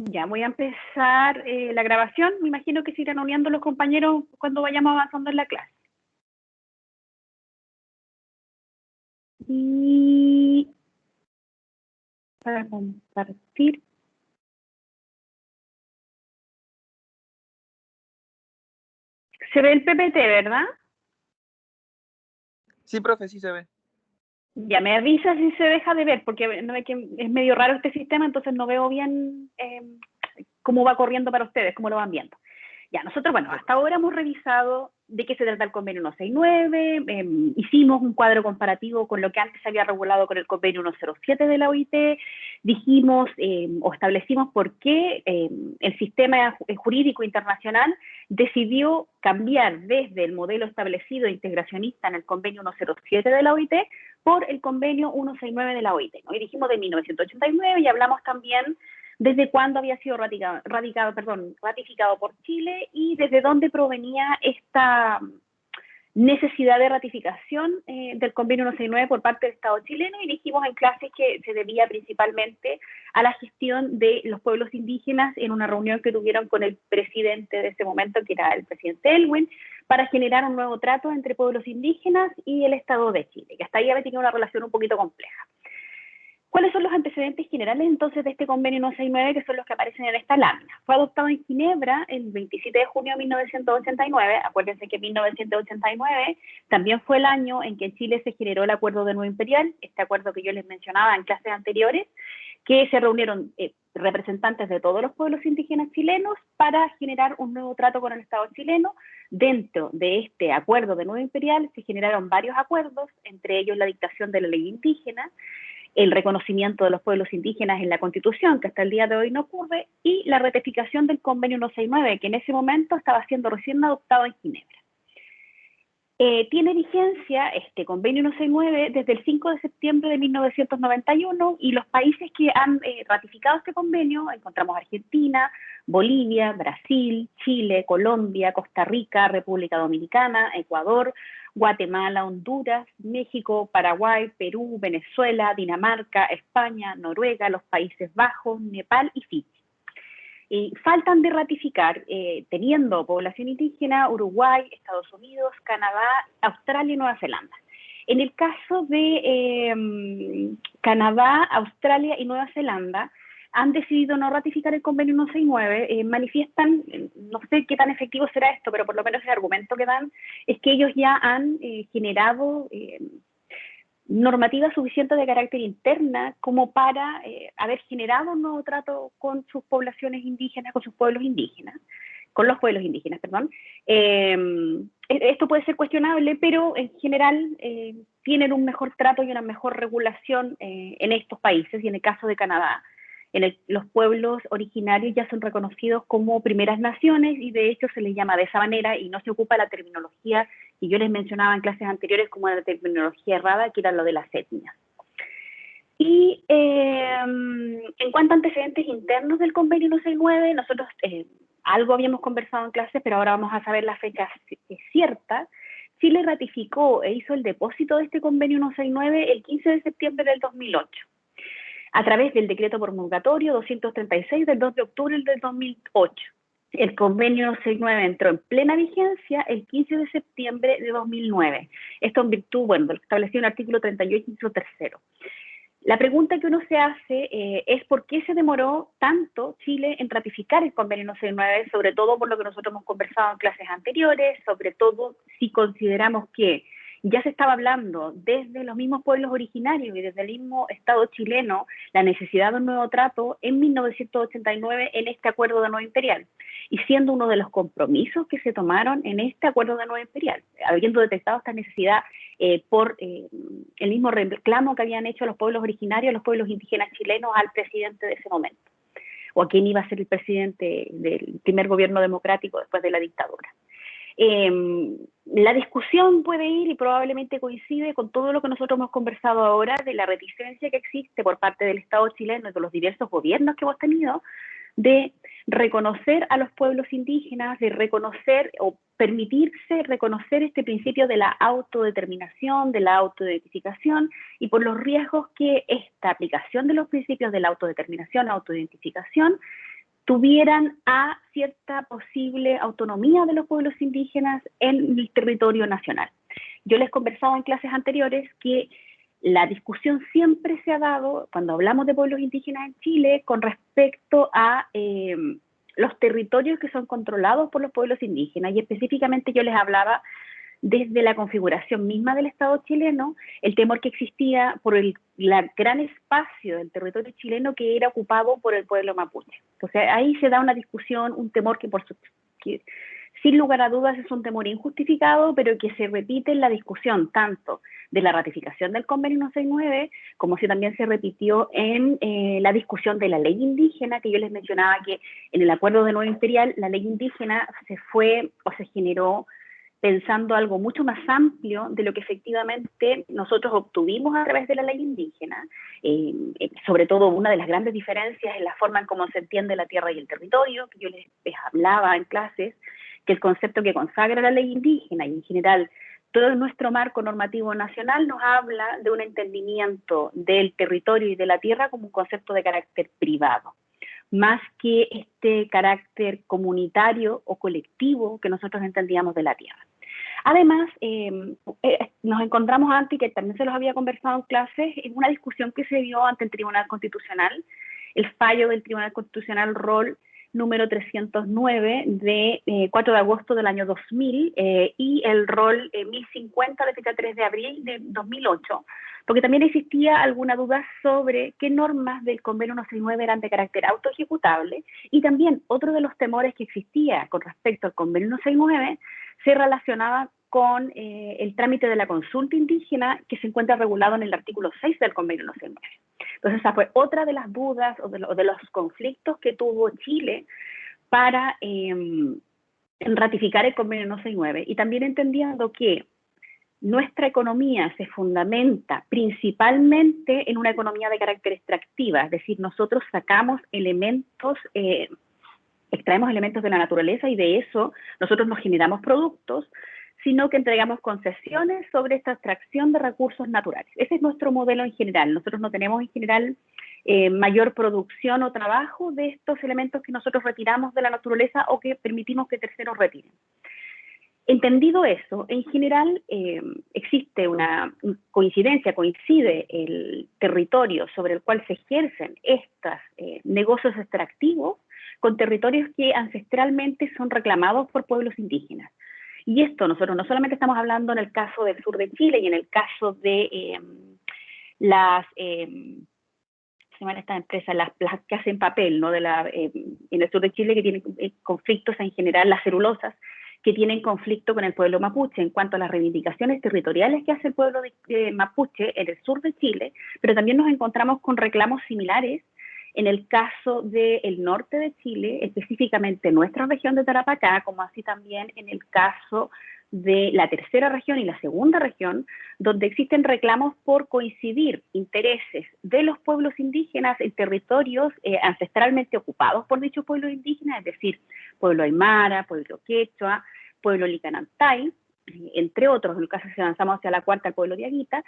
Ya, voy a empezar la grabación. Me imagino que se irán uniendo los compañeros cuando vayamos avanzando en la clase. Y para compartir. Se ve el PPT, ¿verdad? Sí, profe, sí se ve. Ya, me avisa si se deja de ver, porque no ve que es medio raro este sistema, entonces no veo bien cómo va corriendo para ustedes, cómo lo van viendo. Ya, nosotros, bueno, hasta ahora hemos revisado de qué se trata el convenio 169, hicimos un cuadro comparativo con lo que antes se había regulado con el convenio 107 de la OIT, dijimos o establecimos por qué el sistema jurídico internacional decidió cambiar desde el modelo establecido integracionista en el convenio 107 de la OIT por el convenio 169 de la OIT, ¿no? Y dijimos de 1989 y hablamos también desde cuándo había sido ratificado por Chile y desde dónde provenía esta necesidad de ratificación del convenio 169 por parte del Estado chileno, y dijimos en clases que se debía principalmente a la gestión de los pueblos indígenas en una reunión que tuvieron con el presidente de ese momento, que era el presidente Elwin, para generar un nuevo trato entre pueblos indígenas y el Estado de Chile, que hasta ahí había tenido una relación un poquito compleja. ¿Cuáles son los antecedentes generales entonces de este convenio 169, que son los que aparecen en esta lámina? Fue adoptado en Ginebra el 27 de junio de 1989. Acuérdense que 1989 también fue el año en que en Chile se generó el Acuerdo de Nuevo Imperial, este acuerdo que yo les mencionaba en clases anteriores, que se reunieron representantes de todos los pueblos indígenas chilenos para generar un nuevo trato con el Estado chileno. Dentro de este Acuerdo de Nuevo Imperial se generaron varios acuerdos, entre ellos la dictación de la ley indígena, el reconocimiento de los pueblos indígenas en la Constitución, que hasta el día de hoy no ocurre, y la ratificación del convenio 169, que en ese momento estaba siendo recién adoptado en Ginebra. Tiene vigencia este convenio 169 desde el 5 de septiembre de 1991, y los países que han ratificado este convenio, encontramos Argentina, Bolivia, Brasil, Chile, Colombia, Costa Rica, República Dominicana, Ecuador, Guatemala, Honduras, México, Paraguay, Perú, Venezuela, Dinamarca, España, Noruega, los Países Bajos, Nepal y Fiji. Faltan de ratificar, teniendo población indígena, Uruguay, Estados Unidos, Canadá, Australia y Nueva Zelanda. En el caso de Canadá, Australia y Nueva Zelanda, han decidido no ratificar el convenio 169, manifiestan, no sé qué tan efectivo será esto, pero por lo menos el argumento que dan es que ellos ya han generado normativa suficiente de carácter interna como para haber generado un nuevo trato con sus poblaciones indígenas, con sus pueblos indígenas, con los pueblos indígenas, perdón. Esto puede ser cuestionable, pero en general tienen un mejor trato y una mejor regulación en estos países, y en el caso de Canadá, los pueblos originarios ya son reconocidos como primeras naciones, y de hecho se les llama de esa manera y no se ocupa la terminología que yo les mencionaba en clases anteriores como la terminología errada, que era lo de las etnias. Y en cuanto a antecedentes internos del convenio 169, nosotros algo habíamos conversado en clases, pero ahora vamos a saber la fecha cierta. Chile ratificó e hizo el depósito de este convenio 169 el 15 de septiembre del 2008. A través del decreto promulgatorio 236 del 2 de octubre del 2008. El convenio 169 entró en plena vigencia el 15 de septiembre de 2009. Esto en virtud, bueno, de lo establecido en el artículo 38, inciso tercero. La pregunta que uno se hace es por qué se demoró tanto Chile en ratificar el convenio 169, sobre todo por lo que nosotros hemos conversado en clases anteriores, sobre todo si consideramos que ya se estaba hablando desde los mismos pueblos originarios y desde el mismo Estado chileno la necesidad de un nuevo trato en 1989 en este Acuerdo de Nuevo Imperial, y siendo uno de los compromisos que se tomaron en este Acuerdo de Nuevo Imperial, habiendo detectado esta necesidad por el mismo reclamo que habían hecho los pueblos originarios, los pueblos indígenas chilenos al presidente de ese momento, o a quien iba a ser el presidente del primer gobierno democrático después de la dictadura. La discusión puede ir y probablemente coincide con todo lo que nosotros hemos conversado ahora de la reticencia que existe por parte del Estado chileno y de los diversos gobiernos que hemos tenido de reconocer a los pueblos indígenas, de reconocer o permitirse reconocer este principio de la autodeterminación, de la autoidentificación, y por los riesgos que esta aplicación de los principios de la autodeterminación, autoidentificación, tuvieran a cierta posible autonomía de los pueblos indígenas en el territorio nacional. Yo les conversaba en clases anteriores que la discusión siempre se ha dado, cuando hablamos de pueblos indígenas en Chile, con respecto a los territorios que son controlados por los pueblos indígenas, y específicamente yo les hablaba desde la configuración misma del Estado chileno, el temor que existía por el gran espacio del territorio chileno que era ocupado por el pueblo mapuche. Entonces ahí se da una discusión, un temor que sin lugar a dudas es un temor injustificado, pero que se repite en la discusión tanto de la ratificación del Convenio 169, como si también se repitió en la discusión de la ley indígena, que yo les mencionaba que en el acuerdo de Nueva Imperial la ley indígena se fue o se generó pensando algo mucho más amplio de lo que efectivamente nosotros obtuvimos a través de la ley indígena. Sobre todo una de las grandes diferencias es la forma en cómo se entiende la tierra y el territorio, que yo les hablaba en clases, que el concepto que consagra la ley indígena y en general todo nuestro marco normativo nacional nos habla de un entendimiento del territorio y de la tierra como un concepto de carácter privado, más que este carácter comunitario o colectivo que nosotros entendíamos de la tierra. Además, nos encontramos antes, que también se los había conversado en clases, en una discusión que se dio ante el Tribunal Constitucional, el fallo del Tribunal Constitucional Rol número 309 de 4 de agosto del año 2000 y el Rol 1050 de fecha 3 de abril de 2008, porque también existía alguna duda sobre qué normas del Convenio 169 eran de carácter autoejecutable, y también otro de los temores que existía con respecto al Convenio 169 se relacionaba con el trámite de la consulta indígena que se encuentra regulado en el artículo 6 del Convenio 169. Entonces esa fue otra de las dudas o de los conflictos que tuvo Chile para ratificar el Convenio 169, y también entendiendo que nuestra economía se fundamenta principalmente en una economía de carácter extractiva, es decir, nosotros sacamos elementos, extraemos elementos de la naturaleza y de eso nosotros no generamos productos, sino que entregamos concesiones sobre esta extracción de recursos naturales. Ese es nuestro modelo en general. Nosotros no tenemos en general mayor producción o trabajo de estos elementos que nosotros retiramos de la naturaleza o que permitimos que terceros retiren. Entendido eso, en general existe una coincidencia, coincide el territorio sobre el cual se ejercen estos negocios extractivos con territorios que ancestralmente son reclamados por pueblos indígenas. Y esto nosotros no solamente estamos hablando en el caso del sur de Chile y en el caso de se llaman estas empresas, las que hacen papel, ¿no? En el sur de Chile, que tienen conflictos en general, las celulosas, que tienen conflicto con el pueblo mapuche en cuanto a las reivindicaciones territoriales que hace el pueblo mapuche en el sur de Chile, pero también nos encontramos con reclamos similares en el caso del norte de Chile, específicamente nuestra región de Tarapacá, como así también en el caso de la tercera región y la segunda región, donde existen reclamos por coincidir intereses de los pueblos indígenas en territorios ancestralmente ocupados por dichos pueblos indígenas, es decir, pueblo aymara, pueblo quechua, pueblo licanantay, entre otros. En el caso si avanzamos hacia la cuarta, el pueblo de Aguita,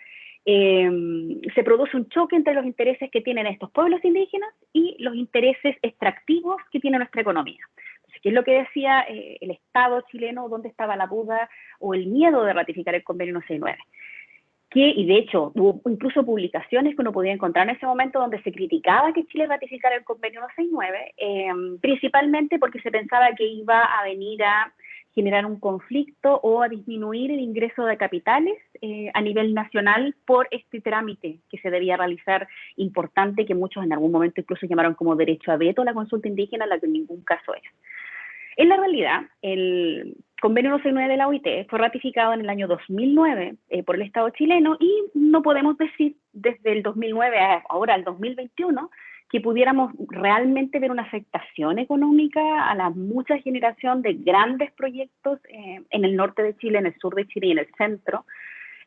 se produce un choque entre los intereses que tienen estos pueblos indígenas y los intereses extractivos que tiene nuestra economía. Entonces, ¿qué es lo que decía el Estado chileno? ¿Dónde estaba la duda o el miedo de ratificar el Convenio 169? Y de hecho hubo incluso publicaciones que uno podía encontrar en ese momento donde se criticaba que Chile ratificara el Convenio 169, principalmente porque se pensaba que iba a venir a generar un conflicto o a disminuir el ingreso de capitales a nivel nacional por este trámite que se debía realizar importante, que muchos en algún momento incluso llamaron como derecho a veto a la consulta indígena, la que en ningún caso es. En la realidad, el Convenio 169 de la OIT fue ratificado en el año 2009 por el Estado chileno, y no podemos decir desde el 2009 a ahora, al 2021, que pudiéramos realmente ver una afectación económica a la mucha generación de grandes proyectos en el norte de Chile, en el sur de Chile y en el centro,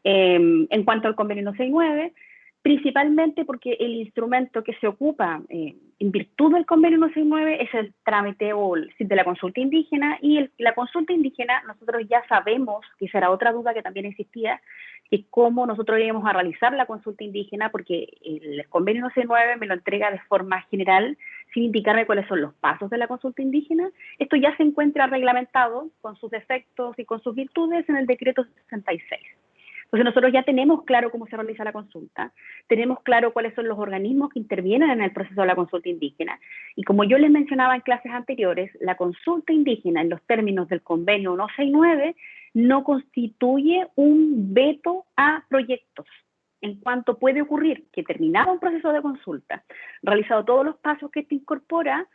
en cuanto al Convenio 169, principalmente porque el instrumento que se ocupa en virtud del Convenio 169 es el trámite de la consulta indígena, y la consulta indígena nosotros ya sabemos, que esa era otra duda que también existía, que cómo nosotros íbamos a realizar la consulta indígena, porque el Convenio 169 me lo entrega de forma general, sin indicarme cuáles son los pasos de la consulta indígena. Esto ya se encuentra reglamentado con sus defectos y con sus virtudes en el decreto 66. Entonces nosotros ya tenemos claro cómo se realiza la consulta, tenemos claro cuáles son los organismos que intervienen en el proceso de la consulta indígena, y como yo les mencionaba en clases anteriores, la consulta indígena en los términos del convenio 169 no constituye un veto a proyectos. En cuanto puede ocurrir que terminado un proceso de consulta, realizado todos los pasos que este incorpora,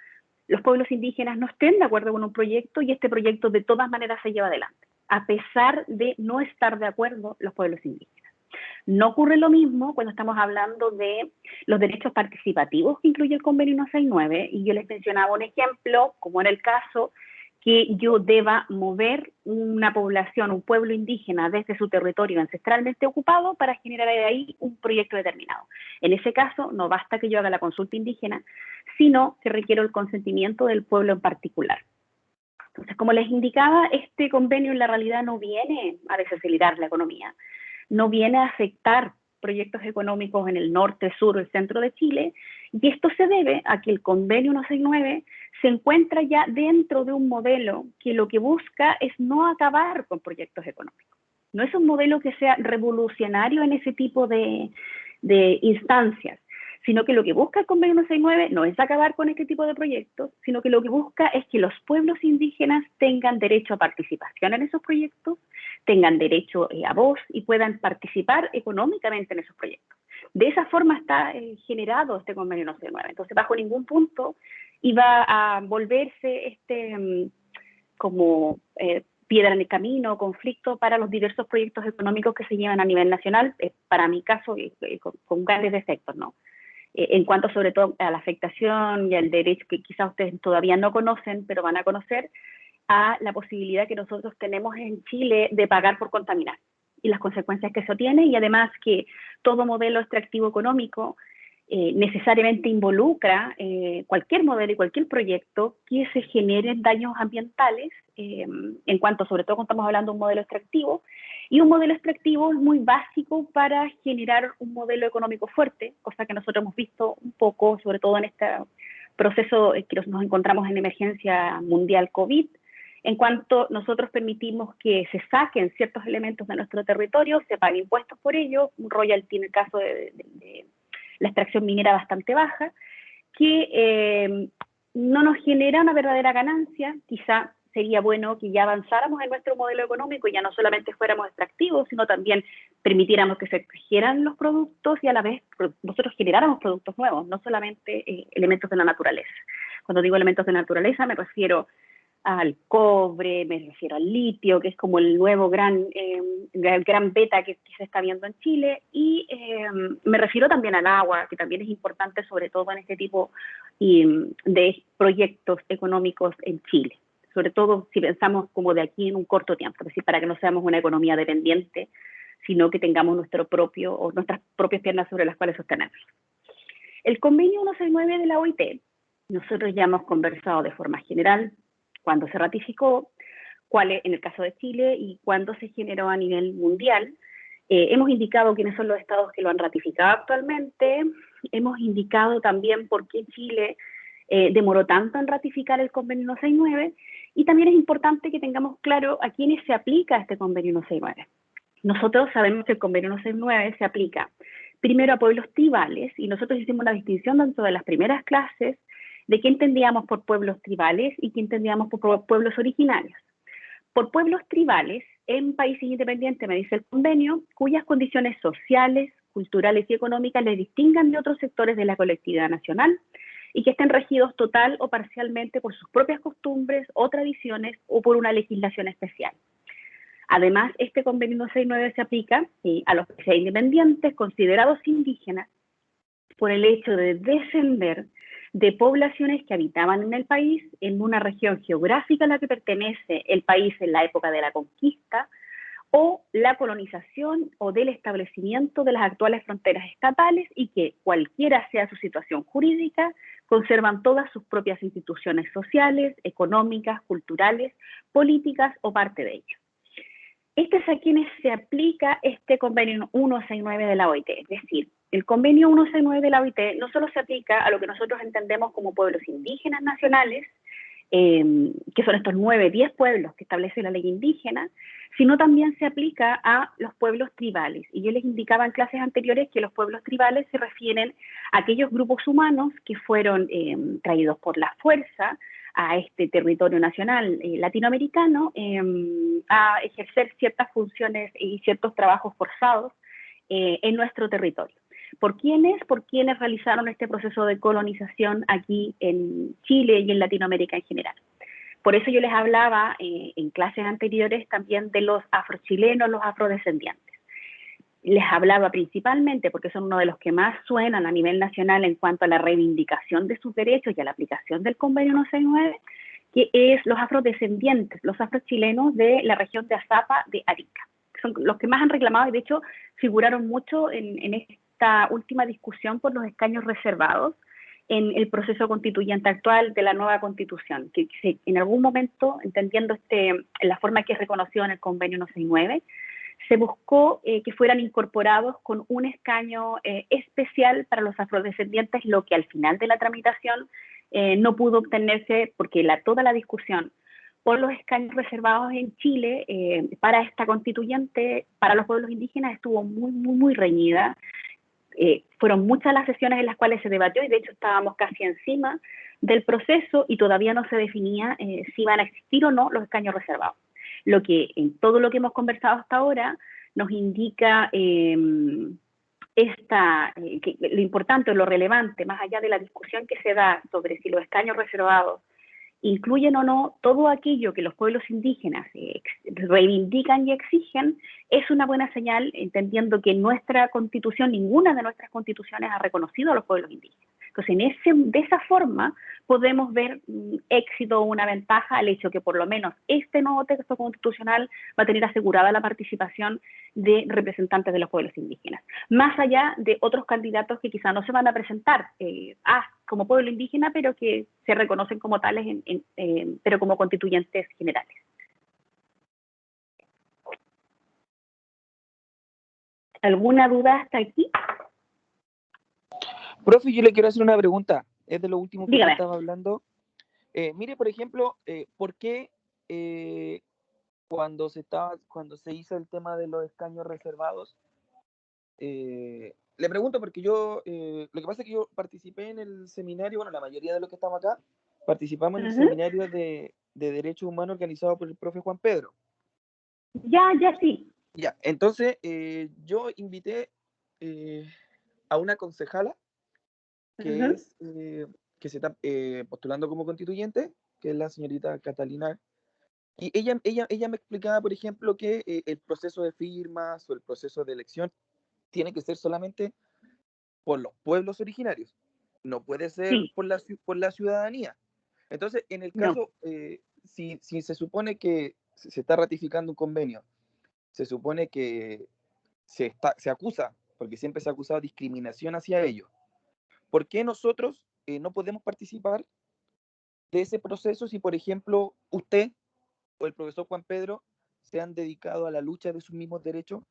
los pueblos indígenas no estén de acuerdo con un proyecto y este proyecto de todas maneras se lleva adelante, a pesar de no estar de acuerdo los pueblos indígenas. No ocurre lo mismo cuando estamos hablando de los derechos participativos que incluye el convenio 169, y yo les mencionaba un ejemplo, como en el caso que yo deba mover una población, un pueblo indígena desde su territorio ancestralmente ocupado para generar de ahí un proyecto determinado. En ese caso, no basta que yo haga la consulta indígena, sino que requiero el consentimiento del pueblo en particular. Entonces, como les indicaba, este convenio en la realidad no viene a desacelerar la economía, no viene a afectar proyectos económicos en el norte, sur o el centro de Chile, y esto se debe a que el convenio 169 se encuentra ya dentro de un modelo que lo que busca es no acabar con proyectos económicos. No es un modelo que sea revolucionario en ese tipo de instancias, sino que lo que busca el convenio 169 no es acabar con este tipo de proyectos, sino que lo que busca es que los pueblos indígenas tengan derecho a participación en esos proyectos, tengan derecho a voz y puedan participar económicamente en esos proyectos. De esa forma está generado este convenio 169. Entonces, bajo ningún punto iba a volverse como piedra en el camino, conflicto para los diversos proyectos económicos que se llevan a nivel nacional, para mi caso, con grandes defectos, ¿no? En cuanto sobre todo a la afectación y al derecho que quizás ustedes todavía no conocen, pero van a conocer, a la posibilidad que nosotros tenemos en Chile de pagar por contaminar y las consecuencias que eso tiene, y además que todo modelo extractivo económico necesariamente involucra cualquier modelo y cualquier proyecto que se generen daños ambientales, en cuanto sobre todo cuando estamos hablando de un modelo extractivo, y un modelo extractivo es muy básico para generar un modelo económico fuerte, cosa que nosotros hemos visto un poco, sobre todo en este proceso que nos encontramos en emergencia mundial COVID, en cuanto nosotros permitimos que se saquen ciertos elementos de nuestro territorio, se paguen impuestos por ello, un royalty en el caso de la extracción minera bastante baja, que no nos genera una verdadera ganancia. Quizá sería bueno que ya avanzáramos en nuestro modelo económico y ya no solamente fuéramos extractivos, sino también permitiéramos que se extrajeran los productos y a la vez nosotros generáramos productos nuevos, no solamente elementos de la naturaleza. Cuando digo elementos de la naturaleza me refiero al cobre, me refiero al litio, que es como el nuevo gran beta que se está viendo en Chile, y me refiero también al agua, que también es importante sobre todo en este tipo de proyectos económicos en Chile, sobre todo si pensamos como de aquí en un corto tiempo, es decir, para que no seamos una economía dependiente, sino que tengamos nuestras propias piernas sobre las cuales sostenernos. El convenio 169 de la OIT, nosotros ya hemos conversado de forma general cuándo se ratificó, cuál es en el caso de Chile y cuándo se generó a nivel mundial. Hemos indicado quiénes son los estados que lo han ratificado actualmente, hemos indicado también por qué Chile demoró tanto en ratificar el convenio 169, y también es importante que tengamos claro a quiénes se aplica este convenio 169. Nosotros sabemos que el convenio 169 se aplica primero a pueblos tribales, y nosotros hicimos una distinción dentro de las primeras clases de qué entendíamos por pueblos tribales y qué entendíamos por pueblos originarios. Por pueblos tribales, en países independientes, me dice el convenio, cuyas condiciones sociales, culturales y económicas les distingan de otros sectores de la colectividad nacional y que estén regidos total o parcialmente por sus propias costumbres o tradiciones o por una legislación especial. Además, este convenio 169 se aplica a los que sean independientes, considerados indígenas, por el hecho de descender de poblaciones que habitaban en el país, en una región geográfica a la que pertenece el país en la época de la conquista, o la colonización o del establecimiento de las actuales fronteras estatales, y que cualquiera sea su situación jurídica, conservan todas sus propias instituciones sociales, económicas, culturales, políticas o parte de ellas. Este es a quienes se aplica este convenio 169 de la OIT, es decir, el convenio 169 de la OIT no solo se aplica a lo que nosotros entendemos como pueblos indígenas nacionales, que son estos 9, 10 pueblos que establece la ley indígena, sino también se aplica a los pueblos tribales. Y yo les indicaba en clases anteriores que los pueblos tribales se refieren a aquellos grupos humanos que fueron traídos por la fuerza a este territorio nacional latinoamericano a ejercer ciertas funciones y ciertos trabajos forzados en nuestro territorio. ¿Por quiénes? Por quienes realizaron este proceso de colonización aquí en Chile y en Latinoamérica en general. Por eso yo les hablaba en clases anteriores también de los afrochilenos, los afrodescendientes. Les hablaba principalmente porque son uno de los que más suenan a nivel nacional en cuanto a la reivindicación de sus derechos y a la aplicación del convenio 169, que es los afrodescendientes, los afrochilenos de la región de Azapa de Arica. Son los que más han reclamado y de hecho figuraron mucho en esta última discusión por los escaños reservados en el proceso constituyente actual de la nueva constitución, que en algún momento, entendiendo la forma que es reconocido en el convenio 169, se buscó que fueran incorporados con un escaño especial para los afrodescendientes, lo que al final de la tramitación no pudo obtenerse porque toda la discusión por los escaños reservados en Chile para esta constituyente, para los pueblos indígenas, estuvo muy, muy, muy reñida. Fueron muchas las sesiones en las cuales se debatió y de hecho estábamos casi encima del proceso y todavía no se definía si iban a existir o no los escaños reservados. Lo que en todo lo que hemos conversado hasta ahora nos indica que lo importante o lo relevante, más allá de la discusión que se da sobre si los escaños reservados incluyen o no todo aquello que los pueblos indígenas reivindican y exigen, es una buena señal, entendiendo que nuestra constitución, ninguna de nuestras constituciones ha reconocido a los pueblos indígenas. Entonces, de esa forma podemos ver éxito o una ventaja al hecho que por lo menos este nuevo texto constitucional va a tener asegurada la participación de representantes de los pueblos indígenas, más allá de otros candidatos que quizá no se van a presentar como pueblo indígena, pero que se reconocen como tales, pero como constituyentes generales. ¿Alguna duda hasta aquí? Profe, yo le quiero hacer una pregunta. Es de lo último que Dígame. estaba hablando. Mire, por ejemplo, ¿por qué cuando se hizo el tema de los escaños reservados? Le pregunto porque lo que pasa es que yo participé en el seminario, bueno, la mayoría de los que estamos acá, participamos en el seminario de Derechos Humanos organizado por el profe Juan Pedro. Ya, sí. Ya, entonces yo invité a una concejala que que se está postulando como constituyente, que es la señorita Catalina, y ella me explicaba, por ejemplo, que el proceso de firmas o el proceso de elección tiene que ser solamente por los pueblos originarios, no puede ser por la ciudadanía. Entonces, en el caso, si se supone que se está ratificando un convenio, se supone que se acusa, porque siempre se ha acusado discriminación hacia ellos, ¿por qué nosotros no podemos participar de ese proceso si, por ejemplo, usted o el profesor Juan Pedro se han dedicado a la lucha de sus mismos derechos?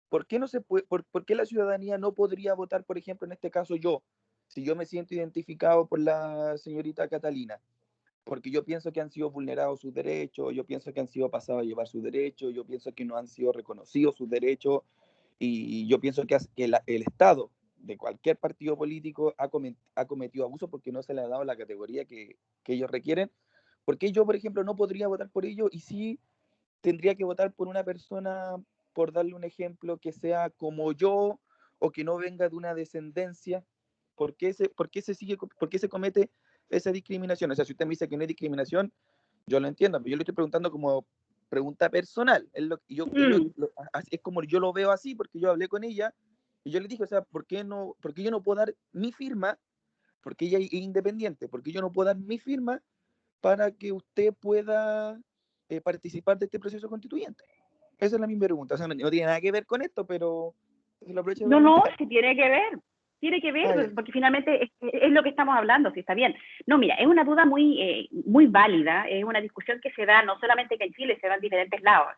¿Por qué no se puede, por qué la ciudadanía no podría votar, por ejemplo, en este caso yo, si yo me siento identificado por la señorita Catalina? Porque yo pienso que han sido vulnerados sus derechos, yo pienso que han sido pasados a llevar sus derechos, yo pienso que no han sido reconocidos sus derechos, y yo pienso que el Estado de cualquier partido político ha cometido abuso porque no se le ha dado la categoría que ellos requieren. ¿Por qué yo, por ejemplo, no podría votar por ellos y sí tendría que votar por una persona, por darle un ejemplo, que sea como yo o que no venga de una descendencia? ¿Por qué se comete esa discriminación? O sea, si usted me dice que no hay discriminación, yo lo entiendo, pero yo le estoy preguntando como pregunta personal. Es como yo lo veo así, porque yo hablé con ella y yo le dije, o sea, ¿por qué yo no puedo dar mi firma? Porque ella es independiente, porque yo no puedo dar mi firma para que usted pueda participar de este proceso constituyente. Esa es la misma pregunta. O sea, no tiene nada que ver con esto, pero se lo aprovecho de preguntar. No, sí tiene que ver. Tiene que ver, porque finalmente es lo que estamos hablando, si está bien. No, mira, es una duda muy válida, es una discusión que se da no solamente que en Chile, se da en diferentes lados.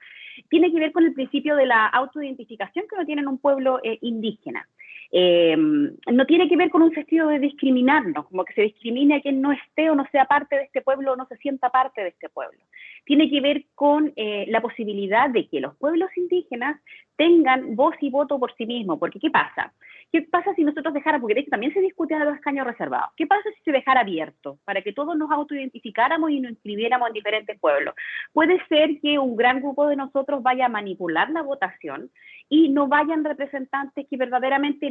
Tiene que ver con el principio de la autoidentificación que no tiene un pueblo indígena. No tiene que ver con un sentido de discriminarnos, como que se discrimine a quien no esté o no sea parte de este pueblo o no se sienta parte de este pueblo. Tiene que ver con la posibilidad de que los pueblos indígenas tengan voz y voto por sí mismos, porque ¿qué pasa? ¿Qué pasa si nosotros dejáramos, porque de hecho también se discuten a los escaños reservados, qué pasa si se dejara abierto para que todos nos autoidentificáramos y nos inscribiéramos en diferentes pueblos? Puede ser que un gran grupo de nosotros vaya a manipular la votación y no vayan representantes que verdaderamente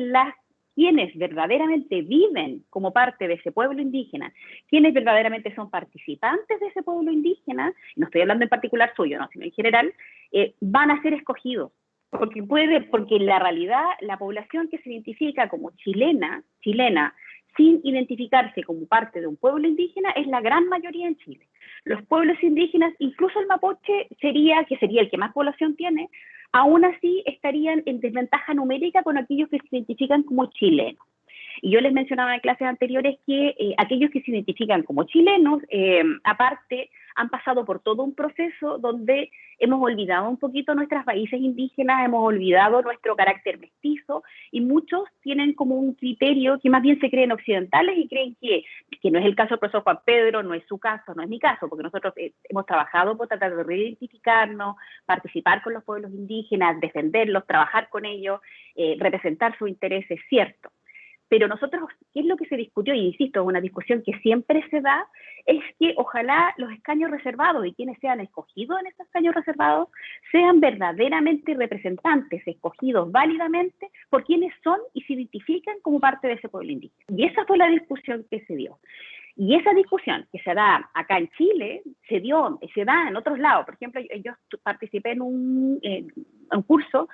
quienes verdaderamente viven como parte de ese pueblo indígena, quienes verdaderamente son participantes de ese pueblo indígena, no estoy hablando en particular suyo, no, sino en general, van a ser escogidos. Porque en la realidad, la población que se identifica como chilena, sin identificarse como parte de un pueblo indígena, es la gran mayoría en Chile. Los pueblos indígenas, incluso el mapuche, que sería el que más población tiene, aún así estarían en desventaja numérica con aquellos que se identifican como chilenos. Y yo les mencionaba en clases anteriores que aquellos que se identifican como chilenos, aparte, han pasado por todo un proceso donde hemos olvidado un poquito nuestras raíces indígenas, hemos olvidado nuestro carácter mestizo, y muchos tienen como un criterio que más bien se creen occidentales y creen que no es el caso del profesor Juan Pedro, no es su caso, no es mi caso, porque nosotros hemos trabajado por tratar de reidentificarnos, participar con los pueblos indígenas, defenderlos, trabajar con ellos, representar sus intereses, cierto. Pero nosotros, ¿qué es lo que se discutió? Y insisto, es una discusión que siempre se da, es que ojalá los escaños reservados y quienes sean escogidos en estos escaños reservados sean verdaderamente representantes, escogidos válidamente por quienes son y se identifican como parte de ese pueblo indígena. Y esa fue la discusión que se dio. Y esa discusión que se da acá en Chile, se da en otros lados. Por ejemplo, yo participé en un curso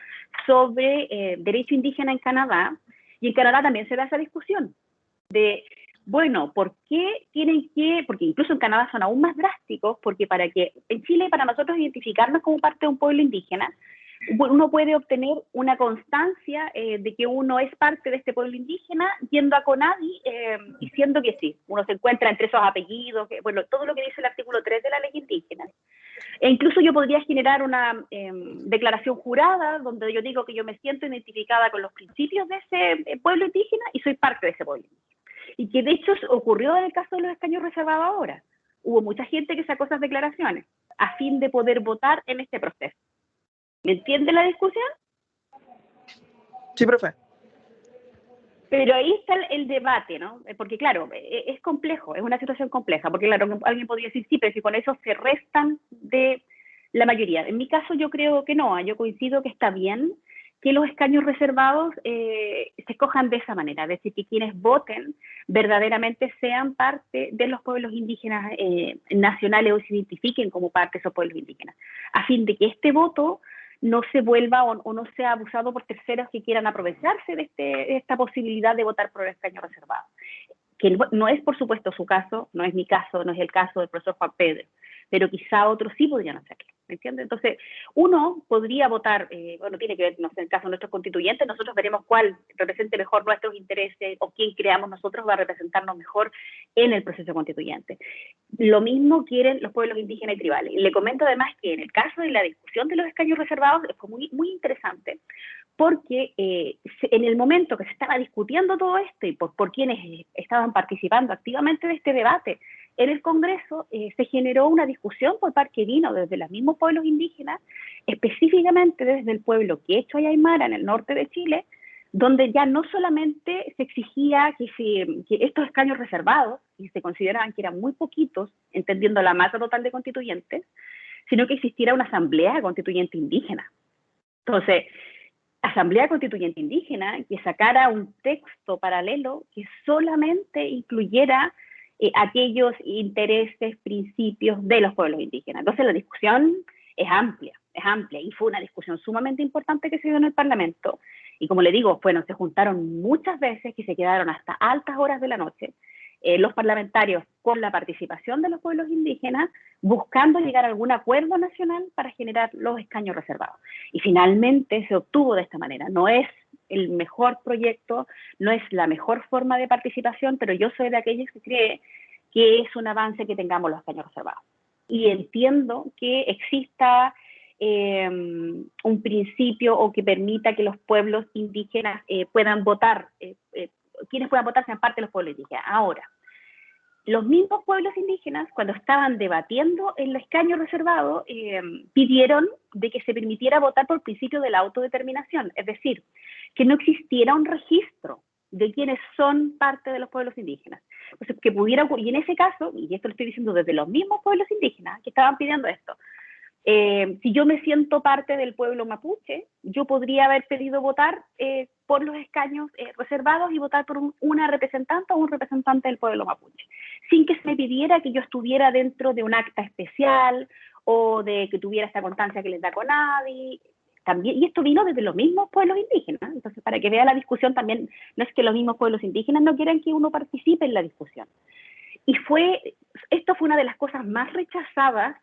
sobre derecho indígena en Canadá, y en Canadá también se da esa discusión de, bueno, ¿por qué porque incluso en Canadá son aún más drásticos, porque en Chile, para nosotros identificarnos como parte de un pueblo indígena, uno puede obtener una constancia de que uno es parte de este pueblo indígena yendo a CONADI diciendo que sí, uno se encuentra entre esos apellidos, todo lo que dice el artículo 3 de la ley indígena. E incluso yo podría generar una declaración jurada donde yo digo que yo me siento identificada con los principios de ese pueblo indígena y soy parte de ese pueblo indígena. Y que de hecho ocurrió en el caso de los escaños reservados ahora. Hubo mucha gente que sacó esas declaraciones a fin de poder votar en este proceso. ¿Me entiende la discusión? Sí, profe. Pero ahí está el debate, ¿no? Porque claro, es complejo, es una situación compleja, porque claro, alguien podría decir, sí, pero si con eso se restan de la mayoría. En mi caso yo creo que no, yo coincido que está bien que los escaños reservados se escojan de esa manera, es decir, que quienes voten verdaderamente sean parte de los pueblos indígenas nacionales o se identifiquen como parte de esos pueblos indígenas, a fin de que este voto no se vuelva o no sea abusado por terceros que quieran aprovecharse de esta posibilidad de votar por el escaño reservado. Que no es, por supuesto, su caso, no es mi caso, no es el caso del profesor Juan Pedro, pero quizá otros sí podrían hacerlo, ¿me entiendes? Entonces, uno podría votar, tiene que ver, no sé, en el caso de nuestros constituyentes, nosotros veremos cuál represente mejor nuestros intereses o quién creamos nosotros va a representarnos mejor en el proceso constituyente. Lo mismo quieren los pueblos indígenas y tribales. Le comento además que en el caso de la discusión de los escaños reservados fue muy, muy interesante, porque en el momento que se estaba discutiendo todo esto y por quienes estaban participando activamente de este debate en el Congreso, se generó una discusión por parte que vino desde los mismos pueblos indígenas, específicamente desde el pueblo quechua y aymara en el norte de Chile, donde ya no solamente se exigía que estos escaños reservados, y se consideraban que eran muy poquitos, entendiendo la masa total de constituyentes, sino que existiera una asamblea constituyente indígena. Entonces, asamblea constituyente indígena que sacara un texto paralelo que solamente incluyera aquellos intereses, principios de los pueblos indígenas. Entonces la discusión es amplia, y fue una discusión sumamente importante que se dio en el Parlamento, y como le digo, se juntaron muchas veces que se quedaron hasta altas horas de la noche, los parlamentarios con la participación de los pueblos indígenas, buscando llegar a algún acuerdo nacional para generar los escaños reservados. Y finalmente se obtuvo de esta manera. No es el mejor proyecto, no es la mejor forma de participación, pero yo soy de aquellos que cree que es un avance que tengamos los escaños reservados. Y entiendo que exista un principio o que permita que los pueblos indígenas puedan votar, quienes puedan votar sean parte de los pueblos indígenas. Ahora, los mismos pueblos indígenas, cuando estaban debatiendo el escaño reservado, pidieron de que se permitiera votar por principio de la autodeterminación, es decir, que no existiera un registro de quienes son parte de los pueblos indígenas. Entonces, que pudiera, y en ese caso, y esto lo estoy diciendo desde los mismos pueblos indígenas que estaban pidiendo esto, si yo me siento parte del pueblo mapuche, yo podría haber pedido votar por los escaños reservados y votar por una representante o un representante del pueblo mapuche, sin que se me pidiera que yo estuviera dentro de un acta especial o de que tuviera esta constancia que les da CONADI. También, y esto vino desde los mismos pueblos indígenas. Entonces, para que vea la discusión también, no es que los mismos pueblos indígenas no quieran que uno participe en la discusión. Y esto fue una de las cosas más rechazadas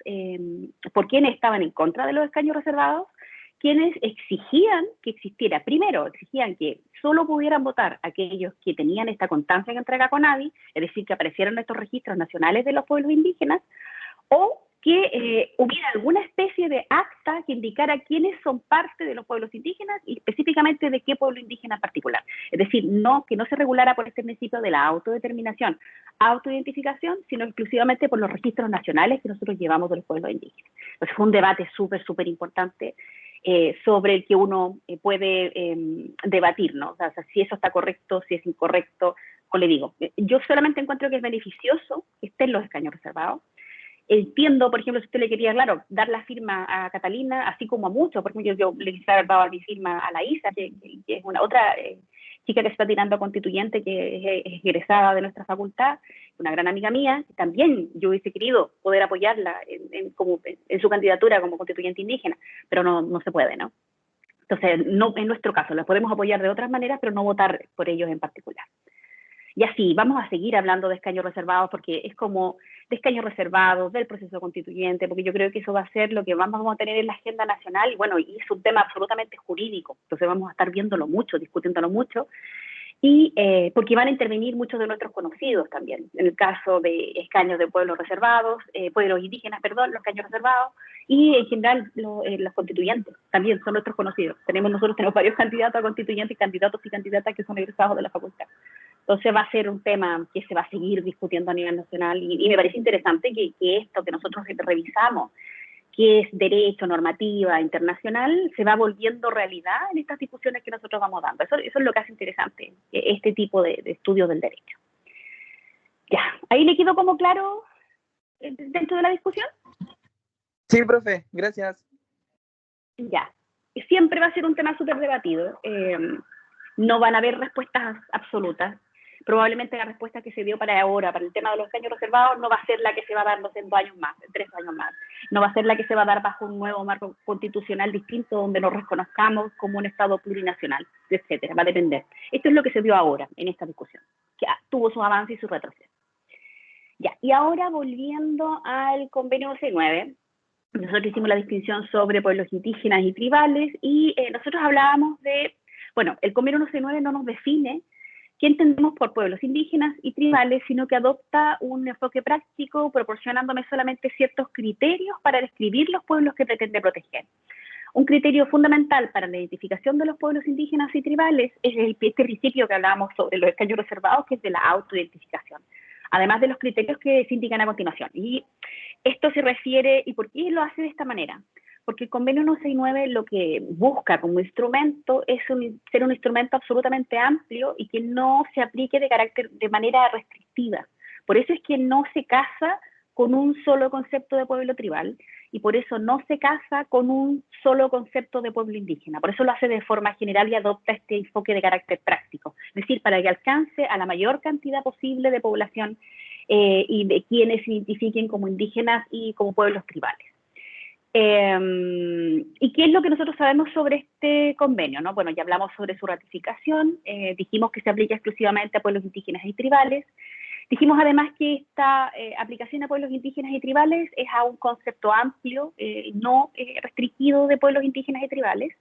por quienes estaban en contra de los escaños reservados, quienes exigían que existiera, primero, exigían que solo pudieran votar aquellos que tenían esta constancia que entrega CONADI, es decir, que aparecieran en estos registros nacionales de los pueblos indígenas, o que hubiera alguna especie de acta que indicara quiénes son parte de los pueblos indígenas y específicamente de qué pueblo indígena en particular. Es decir, que no se regulara por este principio de la autodeterminación, autoidentificación, sino exclusivamente por los registros nacionales que nosotros llevamos de los pueblos indígenas. Entonces fue un debate súper importante sobre el que uno puede debatir, ¿no? O sea, si eso está correcto, si es incorrecto. Como le digo, yo solamente encuentro que es beneficioso que estén los escaños reservados. Entiendo, por ejemplo, si usted le quería, claro, dar la firma a Catalina, así como a muchos, por ejemplo, yo le quisiera haber dado mi firma a la Isa, que es una otra chica que se está tirando a constituyente, que es egresada de nuestra facultad, una gran amiga mía, también yo hubiese querido poder apoyarla en su candidatura como constituyente indígena, pero no se puede, ¿no? Entonces, no, en nuestro caso, la podemos apoyar de otras maneras, pero no votar por ellos en particular. Y así, vamos a seguir hablando de escaños reservados porque es como de escaños reservados, del proceso constituyente, porque yo creo que eso va a ser lo que vamos a tener en la agenda nacional y bueno, y es un tema absolutamente jurídico, entonces vamos a estar viéndolo mucho, discutiéndolo mucho, y porque van a intervenir muchos de nuestros conocidos también, en el caso de escaños de pueblos reservados, pueblos indígenas, perdón, los escaños reservados, y en general los constituyentes también son nuestros conocidos. Nosotros tenemos varios candidatos a constituyentes, candidatos y candidatas que son egresados de la facultad. Entonces va a ser un tema que se va a seguir discutiendo a nivel nacional y me parece interesante que esto que nosotros revisamos, que es derecho, normativa internacional, se va volviendo realidad en estas discusiones que nosotros vamos dando. Eso es lo que hace interesante este tipo de estudios del derecho. Ya, ¿ahí le quedó como claro dentro de la discusión? Sí, profe, gracias. Ya, siempre va a ser un tema súper debatido. No van a haber respuestas absolutas. Probablemente la respuesta que se dio para ahora, para el tema de los escaños reservados, no va a ser la que se va a dar en 2 años más, en 3 años más. No va a ser la que se va a dar bajo un nuevo marco constitucional distinto donde nos reconozcamos como un Estado plurinacional, etcétera. Va a depender. Esto es lo que se dio ahora en esta discusión, que tuvo su avance y su retroceso. Ya, y ahora volviendo al convenio 169, nosotros hicimos la distinción sobre pueblos indígenas y tribales y nosotros hablábamos de, bueno, el convenio 169 no nos define qué entendemos por pueblos indígenas y tribales, sino que adopta un enfoque práctico proporcionándome solamente ciertos criterios para describir los pueblos que pretende proteger. Un criterio fundamental para la identificación de los pueblos indígenas y tribales es este principio que hablábamos sobre los escaños reservados, que es de la autoidentificación, además de los criterios que se indican a continuación. Y esto se refiere, ¿y por qué lo hace de esta manera? Porque el convenio 169 lo que busca como instrumento es ser un instrumento absolutamente amplio y que no se aplique de manera restrictiva. Por eso es que no se casa con un solo concepto de pueblo tribal y por eso no se casa con un solo concepto de pueblo indígena. Por eso lo hace de forma general y adopta este enfoque de carácter práctico. Es decir, para que alcance a la mayor cantidad posible de población y de quienes se identifiquen como indígenas y como pueblos tribales. ¿Y qué es lo que nosotros sabemos sobre este convenio, ¿no? Bueno, ya hablamos sobre su ratificación, dijimos que se aplica exclusivamente a pueblos indígenas y tribales, Dijimos además que esta aplicación a pueblos indígenas y tribales es a un concepto amplio, no restringido de pueblos indígenas y tribales,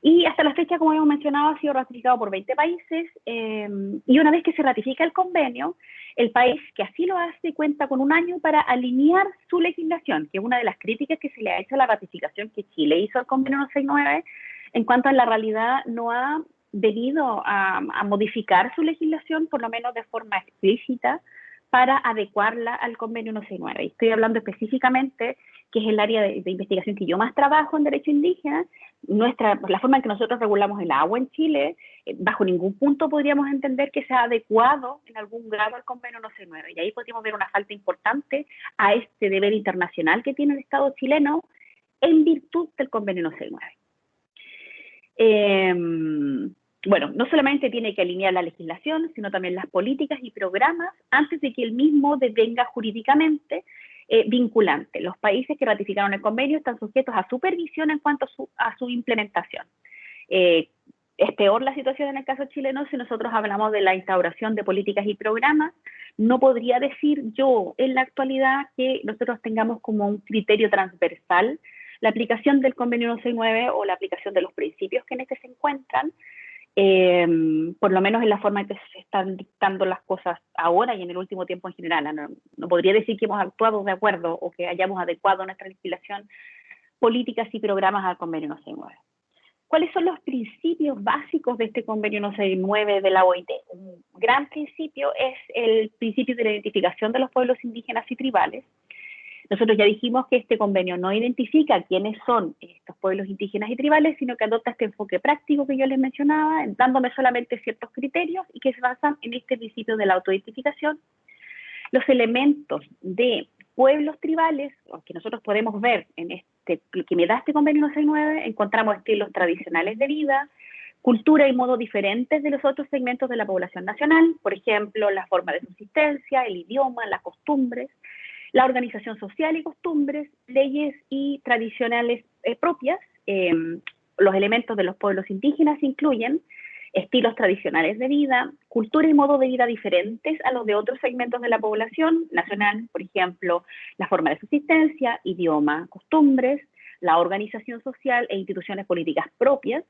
y hasta la fecha, como hemos mencionado, ha sido ratificado por 20 países, y una vez que se ratifica el convenio, el país que así lo hace cuenta con un año para alinear su legislación, que es una de las críticas que se le ha hecho a la ratificación que Chile hizo al convenio 169, en cuanto a la realidad no ha debido a modificar su legislación, por lo menos de forma explícita, para adecuarla al convenio 169. Y estoy hablando específicamente, que es el área de investigación que yo más trabajo en derecho indígena. La forma en que nosotros regulamos el agua en Chile, bajo ningún punto podríamos entender que sea adecuado en algún grado al convenio 169. Y ahí podríamos ver una falta importante a este deber internacional que tiene el Estado chileno en virtud del convenio 169. Bueno, no solamente tiene que alinear la legislación, sino también las políticas y programas antes de que el mismo devenga jurídicamente vinculante. Los países que ratificaron el convenio están sujetos a supervisión en cuanto a su implementación. Es peor la situación en el caso chileno si nosotros hablamos de la instauración de políticas y programas. No podría decir yo en la actualidad que nosotros tengamos como un criterio transversal la aplicación del convenio 169 o la aplicación de los principios que en este se encuentran, por lo menos en la forma en que se están dictando las cosas ahora y en el último tiempo en general. No podría decir que hemos actuado de acuerdo o que hayamos adecuado nuestra legislación, políticas y programas al convenio 169. ¿Cuáles son los principios básicos de este convenio 169 de la OIT? Un gran principio es el principio de la identificación de los pueblos indígenas y tribales. Nosotros ya dijimos que este convenio no identifica quiénes son estos pueblos indígenas y tribales, sino que adopta este enfoque práctico que yo les mencionaba, dándome solamente ciertos criterios y que se basan en este principio de la autoidentificación. Los elementos de pueblos tribales, que nosotros podemos ver en que me da este convenio 169, encontramos estilos tradicionales de vida, cultura y modos diferentes de los otros segmentos de la población nacional, por ejemplo, la forma de subsistencia, el idioma, las costumbres, la organización social y costumbres, leyes y tradicionales propias. Los elementos de los pueblos indígenas incluyen estilos tradicionales de vida, cultura y modos de vida diferentes a los de otros segmentos de la población nacional, por ejemplo, la forma de subsistencia, idioma, costumbres, la organización social e instituciones políticas propias,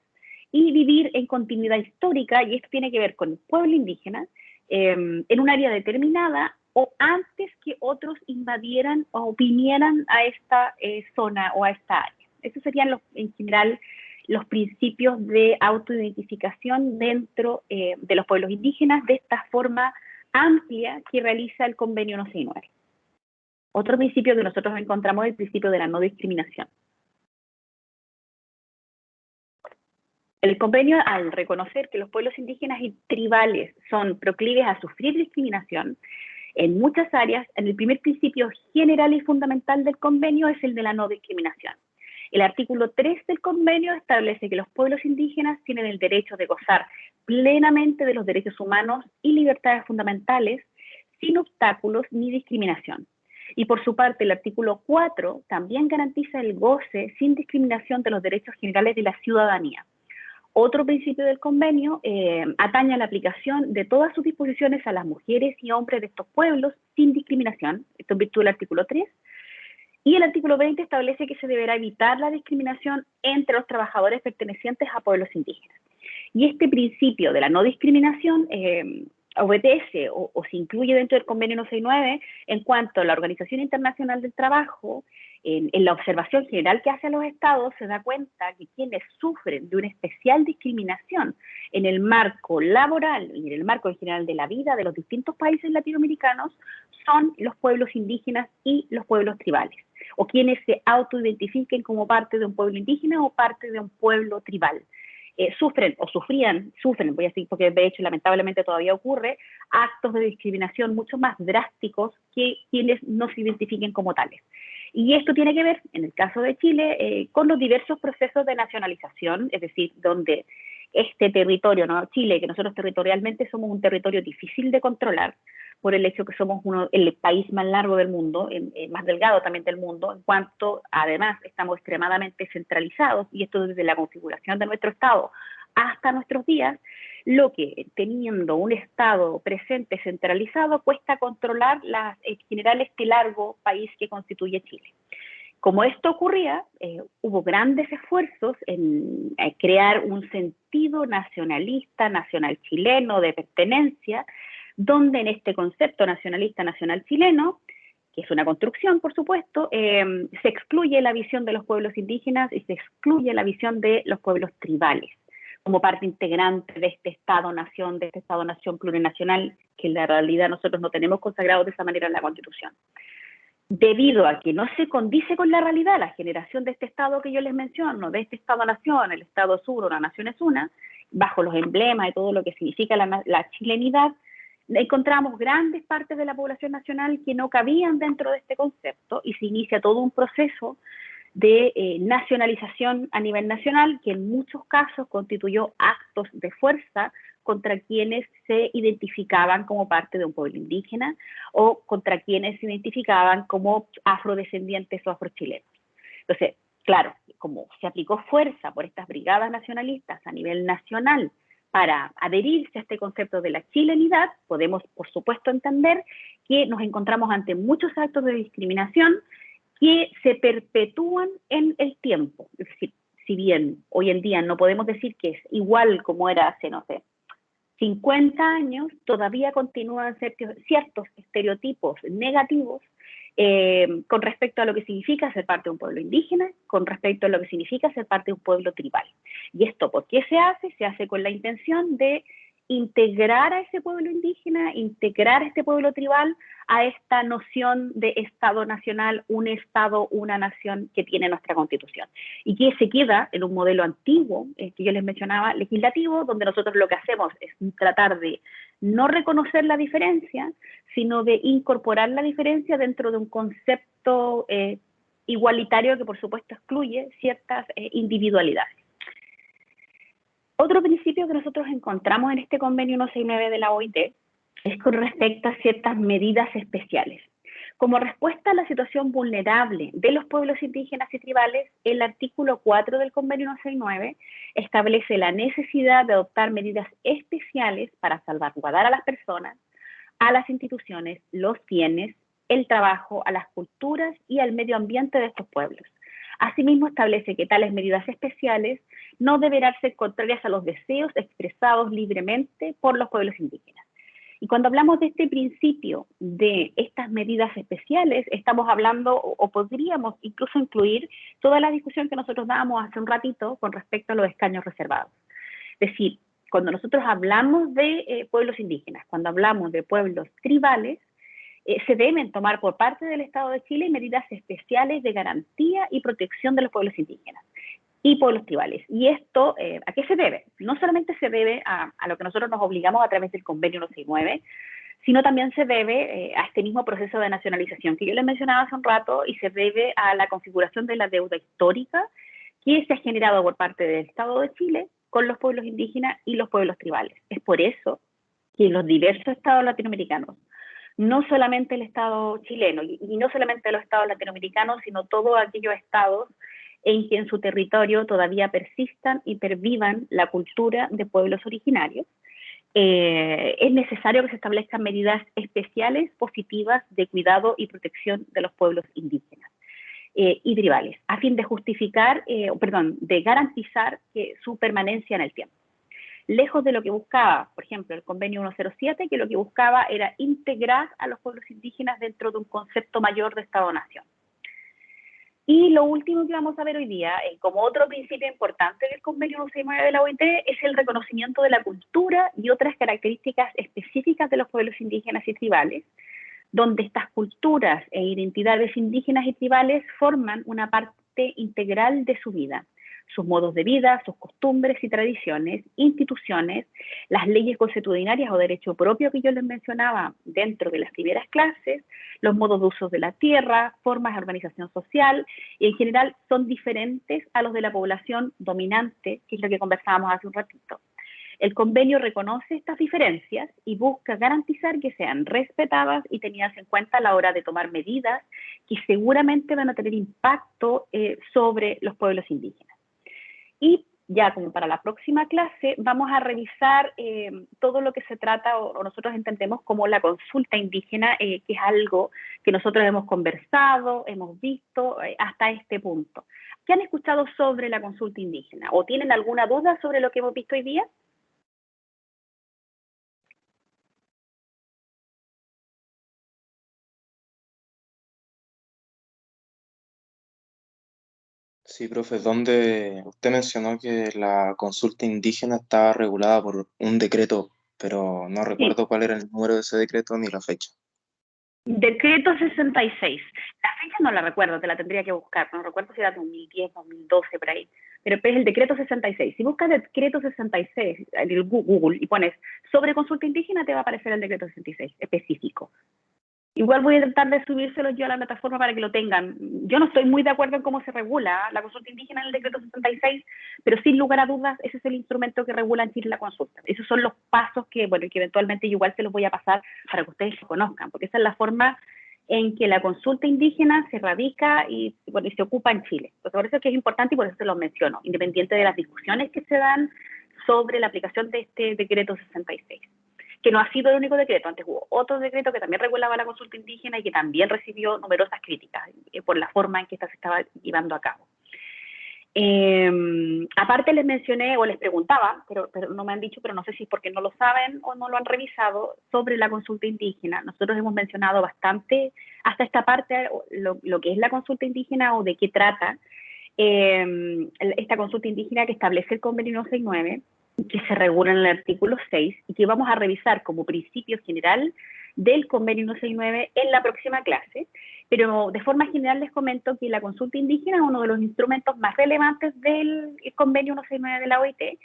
y vivir en continuidad histórica, y esto tiene que ver con el pueblo indígena, en un área determinada o antes que otros invadieran o vinieran a esta zona o a esta área. Esos serían en general los principios de autoidentificación dentro de los pueblos indígenas de esta forma amplia que realiza el convenio 169. Otro principio que nosotros encontramos es el principio de la no discriminación. El convenio, al reconocer que los pueblos indígenas y tribales son proclives a sufrir discriminación en muchas áreas, en el primer principio general y fundamental del convenio es el de la no discriminación. El artículo 3 del convenio establece que los pueblos indígenas tienen el derecho de gozar plenamente de los derechos humanos y libertades fundamentales sin obstáculos ni discriminación. Y por su parte, el artículo 4 también garantiza el goce sin discriminación de los derechos generales de la ciudadanía. Otro principio del convenio atañe a la aplicación de todas sus disposiciones a las mujeres y hombres de estos pueblos sin discriminación, esto en virtud del artículo 3, y el artículo 20 establece que se deberá evitar la discriminación entre los trabajadores pertenecientes a pueblos indígenas. Y este principio de la no discriminación obedece o se incluye dentro del convenio 169 en cuanto a la Organización Internacional del Trabajo. En la observación general que hace a los estados se da cuenta que quienes sufren de una especial discriminación en el marco laboral y en el marco en general de la vida de los distintos países latinoamericanos son los pueblos indígenas y los pueblos tribales, o quienes se autoidentifiquen como parte de un pueblo indígena o parte de un pueblo tribal. Sufren, voy a decir, porque de hecho lamentablemente todavía ocurre, actos de discriminación mucho más drásticos que quienes no se identifiquen como tales. Y esto tiene que ver, en el caso de Chile, con los diversos procesos de nacionalización, es decir, donde este territorio, ¿no? Chile, que nosotros territorialmente somos un territorio difícil de controlar, por el hecho que somos el país más largo del mundo, más delgado también del mundo, en cuanto además estamos extremadamente centralizados, y esto desde la configuración de nuestro Estado hasta nuestros días, lo que, teniendo un Estado presente centralizado, cuesta controlar en general este largo país que constituye Chile. Como esto ocurría, hubo grandes esfuerzos en crear un sentido nacionalista, nacional chileno, de pertenencia, donde en este concepto nacionalista, nacional chileno, que es una construcción, por supuesto, se excluye la visión de los pueblos indígenas y se excluye la visión de los pueblos tribales, como parte integrante de este Estado-nación, plurinacional, que en la realidad nosotros no tenemos consagrado de esa manera en la Constitución. Debido a que no se condice con la realidad la generación de este Estado que yo les menciono, de este Estado-nación, el Estado sur o la nación es una, bajo los emblemas y todo lo que significa la chilenidad, encontramos grandes partes de la población nacional que no cabían dentro de este concepto y se inicia todo un proceso de nacionalización a nivel nacional que en muchos casos constituyó actos de fuerza contra quienes se identificaban como parte de un pueblo indígena o contra quienes se identificaban como afrodescendientes o afrochilenos. Entonces, claro, como se aplicó fuerza por estas brigadas nacionalistas a nivel nacional para adherirse a este concepto de la chilenidad, podemos, por supuesto, entender que nos encontramos ante muchos actos de discriminación que se perpetúan en el tiempo. Es decir, si bien hoy en día no podemos decir que es igual como era hace, no sé, 50 años, todavía continúan ciertos estereotipos negativos con respecto a lo que significa ser parte de un pueblo indígena, con respecto a lo que significa ser parte de un pueblo tribal. ¿Y esto por qué se hace? Se hace con la intención de integrar a ese pueblo indígena, integrar a este pueblo tribal a esta noción de Estado nacional, un Estado, una nación que tiene nuestra Constitución. Y que se queda en un modelo antiguo, que yo les mencionaba, legislativo, donde nosotros lo que hacemos es tratar de no reconocer la diferencia, sino de incorporar la diferencia dentro de un concepto igualitario que por supuesto excluye ciertas individualidades. Otro principio que nosotros encontramos en este convenio 169 de la OIT es con respecto a ciertas medidas especiales. Como respuesta a la situación vulnerable de los pueblos indígenas y tribales, el artículo 4 del convenio 169 establece la necesidad de adoptar medidas especiales para salvaguardar a las personas, a las instituciones, los bienes, el trabajo, a las culturas y al medio ambiente de estos pueblos. Asimismo, establece que tales medidas especiales no deberán ser contrarias a los deseos expresados libremente por los pueblos indígenas. Y cuando hablamos de este principio de estas medidas especiales, estamos hablando o podríamos incluso incluir toda la discusión que nosotros dábamos hace un ratito con respecto a los escaños reservados. Es decir, cuando nosotros hablamos de pueblos indígenas, cuando hablamos de pueblos tribales, se deben tomar por parte del Estado de Chile medidas especiales de garantía y protección de los pueblos indígenas y pueblos tribales. ¿Y esto a qué se debe? No solamente se debe a lo que nosotros nos obligamos a través del convenio 169, sino también se debe a este mismo proceso de nacionalización que yo les mencionaba hace un rato y se debe a la configuración de la deuda histórica que se ha generado por parte del Estado de Chile con los pueblos indígenas y los pueblos tribales. Es por eso que los diversos estados latinoamericanos, no solamente el Estado chileno y no solamente los estados latinoamericanos, sino todos aquellos estados en que en su territorio todavía persistan y pervivan la cultura de pueblos originarios, es necesario que se establezcan medidas especiales positivas de cuidado y protección de los pueblos indígenas y tribales, a fin de de garantizar su permanencia en el tiempo. Lejos de lo que buscaba, por ejemplo, el convenio 107, que lo que buscaba era integrar a los pueblos indígenas dentro de un concepto mayor de Estado-Nación. Y lo último que vamos a ver hoy día, como otro principio importante del convenio 169 de la OIT, es el reconocimiento de la cultura y otras características específicas de los pueblos indígenas y tribales, donde estas culturas e identidades indígenas y tribales forman una parte integral de su vida. Sus modos de vida, sus costumbres y tradiciones, instituciones, las leyes consuetudinarias o derecho propio que yo les mencionaba dentro de las primeras clases, los modos de uso de la tierra, formas de organización social, y en general son diferentes a los de la población dominante, que es lo que conversábamos hace un ratito. El convenio reconoce estas diferencias y busca garantizar que sean respetadas y tenidas en cuenta a la hora de tomar medidas que seguramente van a tener impacto sobre los pueblos indígenas. Y ya como para la próxima clase, vamos a revisar todo lo que se trata o nosotros entendemos como la consulta indígena, que es algo que nosotros hemos conversado, hemos visto hasta este punto. ¿Qué han escuchado sobre la consulta indígena? ¿O tienen alguna duda sobre lo que hemos visto hoy día? Sí, profe, donde usted mencionó que la consulta indígena estaba regulada por un decreto, pero no Sí. recuerdo cuál era el número de ese decreto ni la fecha. Decreto 66. La fecha no la recuerdo, te la tendría que buscar. No recuerdo si era 2010, 2012, por ahí. Pero es el decreto 66. Si buscas decreto 66 en el Google y pones sobre consulta indígena, te va a aparecer el decreto 66 específico. Igual voy a intentar de subírselo yo a la plataforma para que lo tengan. Yo no estoy muy de acuerdo en cómo se regula la consulta indígena en el decreto 66, pero sin lugar a dudas ese es el instrumento que regula en Chile la consulta. Esos son los pasos que, bueno, que eventualmente igual se los voy a pasar para que ustedes se conozcan, porque esa es la forma en que la consulta indígena se radica y, bueno, y se ocupa en Chile. Entonces, por eso es que es importante y por eso se lo menciono, independiente de las discusiones que se dan sobre la aplicación de este decreto 66. Que no ha sido el único decreto, antes hubo otro decreto que también regulaba la consulta indígena y que también recibió numerosas críticas por la forma en que esta se estaba llevando a cabo. Aparte les mencioné o les preguntaba, pero no me han dicho, pero no sé si es porque no lo saben o no lo han revisado, sobre la consulta indígena. Nosotros hemos mencionado bastante hasta esta parte lo que es la consulta indígena o de qué trata esta consulta indígena que establece el convenio 169, que se regula en el artículo 6 y que vamos a revisar como principio general del convenio 169 en la próxima clase, pero de forma general les comento que la consulta indígena es uno de los instrumentos más relevantes del convenio 169 de la OIT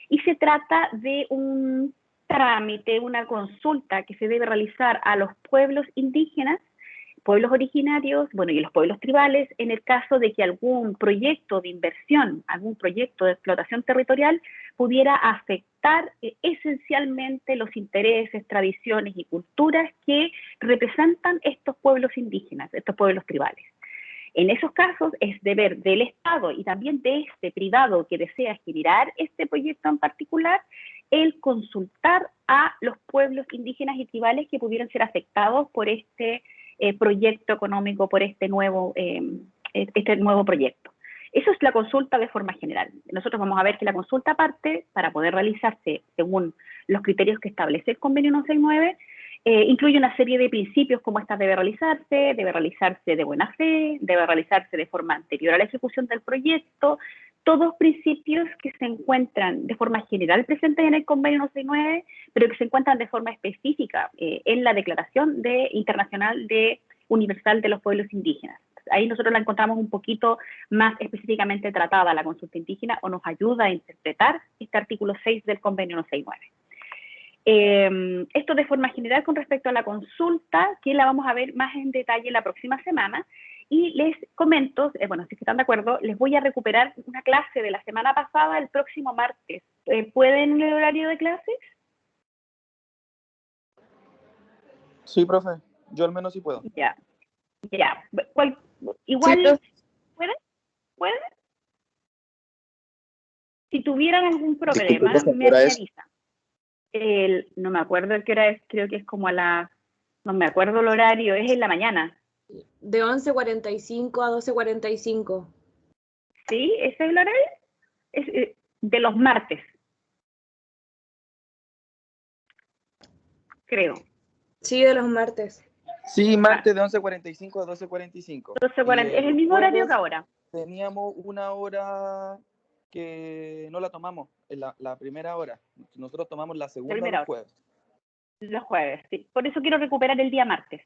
y se trata de un trámite, una consulta que se debe realizar a los pueblos indígenas, pueblos originarios, bueno, y los pueblos tribales, en el caso de que algún proyecto de inversión, algún proyecto de explotación territorial pudiera afectar esencialmente los intereses, tradiciones y culturas que representan estos pueblos indígenas, estos pueblos tribales. En esos casos es deber del Estado y también de este privado que desea generar este proyecto en particular, el consultar a los pueblos indígenas y tribales que pudieran ser afectados por este proyecto económico, por este nuevo proyecto. Eso es la consulta de forma general. Nosotros vamos a ver que la consulta parte para poder realizarse según los criterios que establece el convenio 169, incluye una serie de principios como esta debe realizarse de buena fe, debe realizarse de forma anterior a la ejecución del proyecto, todos principios que se encuentran de forma general presentes en el convenio 169, pero que se encuentran de forma específica en la Declaración Internacional Universal de los Pueblos Indígenas. Ahí nosotros la encontramos un poquito más específicamente tratada la consulta indígena o nos ayuda a interpretar este artículo 6 del convenio 169. Esto de forma general con respecto a la consulta, que la vamos a ver más en detalle la próxima semana. Y les comento, bueno, si están de acuerdo, les voy a recuperar una clase de la semana pasada el próximo martes. ¿Pueden el horario de clases? Sí, profe. Yo al menos sí puedo. Ya. Igual, sí, ¿pueden? Si tuvieran algún problema, Disculpe, me avisan. No me acuerdo qué hora es, creo que es como a las... No me acuerdo el horario, es en la mañana. De 11:45 a 12:45. ¿Sí? ¿Ese es el horario? Es de los martes. Creo. Sí, de los martes. Sí, martes de 11:45 a 12:45. Es el mismo horario que ahora. Teníamos una hora que no la tomamos, en la primera hora. Nosotros tomamos la segunda los jueves. Los jueves, sí. Por eso quiero recuperar el día martes.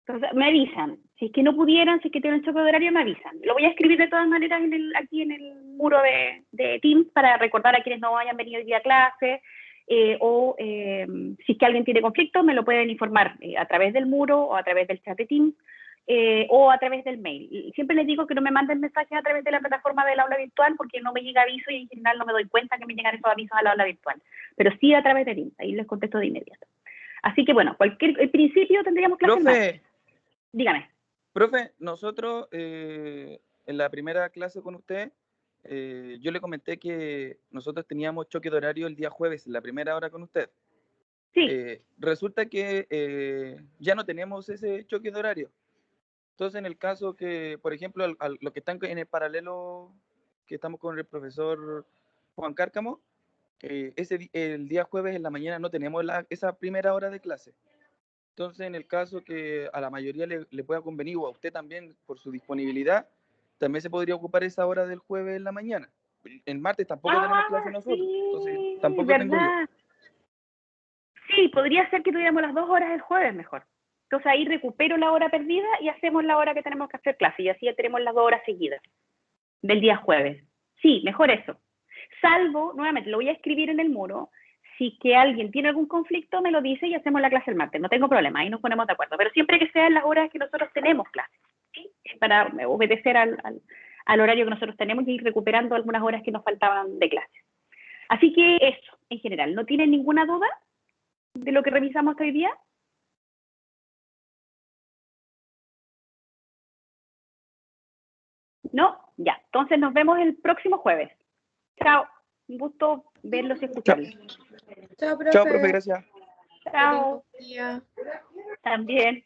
Entonces, me avisan. Si es que no pudieran, si es que tienen choque de horario, me avisan. Lo voy a escribir de todas maneras aquí en el muro de Teams para recordar a quienes no hayan venido hoy día a clase. Si es que alguien tiene conflicto, me lo pueden informar a través del muro o a través del chat de Teams o a través del mail. Y siempre les digo que no me manden mensajes a través de la plataforma del aula virtual porque no me llega aviso y en general no me doy cuenta que me llegan esos avisos al aula virtual. Pero sí a través de Teams, ahí les contesto de inmediato. Así que bueno, el principio tendríamos clase Profe, dígame. Profe, nosotros en la primera clase con usted yo le comenté que nosotros teníamos choque de horario el día jueves, en la primera hora con usted. Sí, Resulta que ya no tenemos ese choque de horario. Entonces, en el caso que, por ejemplo, los que están en el paralelo, que estamos con el profesor Juan Cárcamo, el día jueves en la mañana no tenemos esa primera hora de clase. Entonces, en el caso que a la mayoría le pueda convenir, o a usted también, por su disponibilidad, también se podría ocupar esa hora del jueves en la mañana. El martes tampoco tenemos clase nosotros, entonces sí, tampoco tengo yo. verdad. Sí, podría ser que tuviéramos las 2 horas el jueves mejor. Entonces ahí recupero la hora perdida y hacemos la hora que tenemos que hacer clase y así ya tenemos las 2 horas seguidas del día jueves. Sí, mejor eso. Salvo, nuevamente, lo voy a escribir en el muro, si que alguien tiene algún conflicto me lo dice y hacemos la clase el martes, no tengo problema, ahí nos ponemos de acuerdo, pero siempre que sean las horas que nosotros tenemos clase, ¿sí? Para obedecer al horario que nosotros tenemos y ir recuperando algunas horas que nos faltaban de clase. Así que eso, en general, ¿no tienen ninguna duda de lo que revisamos hoy día? ¿No? Ya, entonces nos vemos el próximo jueves. Chao, un gusto verlos y escucharlos. Chao, Chao, profe, profe. gracias. Chao, Buen día. también.